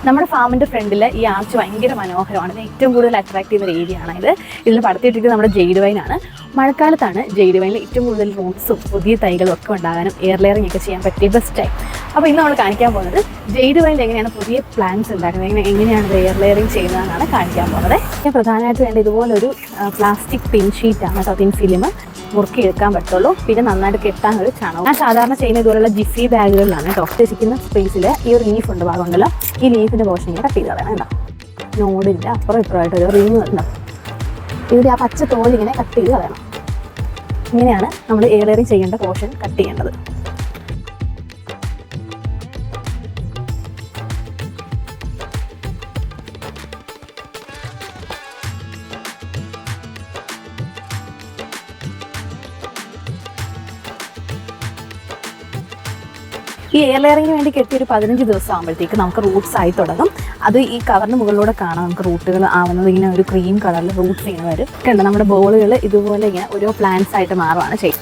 നമ്മുടെ ഫാമിൻ്റെ ഫ്രണ്ടിൽ ഈ ആർച്ച് ഭയങ്കര മനോഹരമാണ്. ഇത് ഏറ്റവും കൂടുതൽ അട്രാക്ട് ചെയ്യുന്ന ഒരു ഏരിയ ആണ് ഇത്. ഇതിൽ പടർത്തിയിട്ടിരിക്കുന്നത് നമ്മുടെ ജെയ്ഡ് വൈനാണ്. മഴക്കാലത്താണ് ജെയ്ഡ് വൈനിൽ ഏറ്റവും കൂടുതൽ റൂട്ട്സും പുതിയ തൈകളും ഒക്കെ ഉണ്ടാകാനും എയർ ലെയറിംഗ് ഒക്കെ ചെയ്യാൻ പറ്റിയ ബെസ്റ്റ് ടൈം. അപ്പോൾ ഇന്ന് നമ്മൾ കാണിക്കാൻ പോകുന്നത് ജെയ്ഡ് വൈനിൽ എങ്ങനെയാണ് പുതിയ പ്ലാന്റ്സ് ഉണ്ടാക്കുന്നത്, എങ്ങനെയാണ് എയർ ലെയറിംഗ് ചെയ്യുന്നതെന്നാണ് കാണിക്കാൻ പോകുന്നത്. ഞാൻ പ്രധാനമായിട്ട് വേണ്ട ഇതുപോലൊരു പ്ലാസ്റ്റിക് തിൻ ഷീറ്റാണ് കേട്ടോ, തിൻ ഫിലിം മുറുക്കി എടുക്കാൻ പറ്റുള്ളൂ. പിന്നെ നന്നായിട്ട് കെട്ടാനൊരു ചണവും. ഞാൻ സാധാരണ ചെയ്യുന്ന ഇതുപോലുള്ള ജിഫി ബാഗുകളിലാണ് കേട്ടോ. ഉദ്ദേശിക്കുന്ന സ്പേസിൽ ഈ ഒരു ലീഫ് ഉണ്ട് ഭാഗമുണ്ടല്ലോ, ഈ ലീഫിൻ്റെ പോർഷൻ ഇങ്ങനെ കട്ട് ചെയ്ത് കളയണം കേട്ടോ. നോഡിൻ്റെ അപ്പുറം ഇപ്പുറമായിട്ട് ഒരു റിങ് ഉണ്ടോ, ഇവിടെ ആ പച്ച തോലിങ്ങനെ കട്ട് ചെയ്ത് കളയണം. ഇങ്ങനെയാണ് നമ്മൾ എയർ ലെയറിംഗ് ചെയ്യേണ്ട പോർഷൻ കട്ട് ചെയ്യേണ്ടത്. ഈ എയർ ലെയറിങ്ങിന് വേണ്ടി കെട്ടിയൊരു 15 ദിവസം ആകുമ്പോഴത്തേക്ക് നമുക്ക് റൂട്ട്സ് ആയി തുടങ്ങും. അത് ഈ കവറിന് മുകളിലൂടെ കാണാം നമുക്ക് റൂട്ടുകൾ ആവുന്നത്. ഇങ്ങനെ ഒരു ക്രീം കളറിൽ റൂട്ട്സ് ഇങ്ങനെ വരും. കണ്ടോ, നമ്മുടെ ബോളുകൾ ഇതുപോലെ ഇങ്ങനെ ഓരോ പ്ലാന്റ്സ് ആയിട്ട് മാറുകയാണ് ചെയ്യും.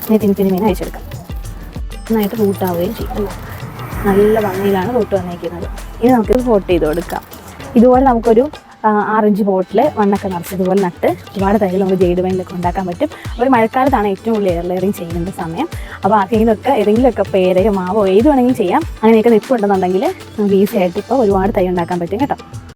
ഇനി തിരിമീനെ അയച്ചെടുക്കാം. നന്നായിട്ട് റൂട്ട് ആവുകയും ചെയ്യും. നല്ല ഭംഗിയിലാണ് റൂട്ട് വന്നിരിക്കുന്നത്. ഇനി നമുക്കിത് പോട്ട് ചെയ്ത് കൊടുക്കാം. ഇതുപോലെ നമുക്കൊരു 6 ഇഞ്ച് ബോട്ടിൽ മണ്ണൊക്കെ നിറച്ച് ഇതുപോലെ നട്ട് ഒരുപാട് തൈകൾ നമുക്ക് ജെയ്ഡ് വൈനിലൊക്കെ ഉണ്ടാക്കാൻ പറ്റും. അപ്പോൾ മഴക്കാലത്താണ് ഏറ്റവും കൂടുതൽ എയർ ലെയറിംഗ് ചെയ്യേണ്ട സമയം. അപ്പോൾ ഏതെങ്കിലുമൊക്കെ പേരയോ മാവോ ഏത് വേണമെങ്കിലും ചെയ്യാം. അങ്ങനെയൊക്കെ നിൽപ്പുണ്ടെന്നുണ്ടെങ്കിൽ നമുക്ക് ഈസി ആയിട്ട് ഇപ്പോൾ ഒരുപാട് തൈ ഉണ്ടാക്കാൻ പറ്റും കേട്ടോ.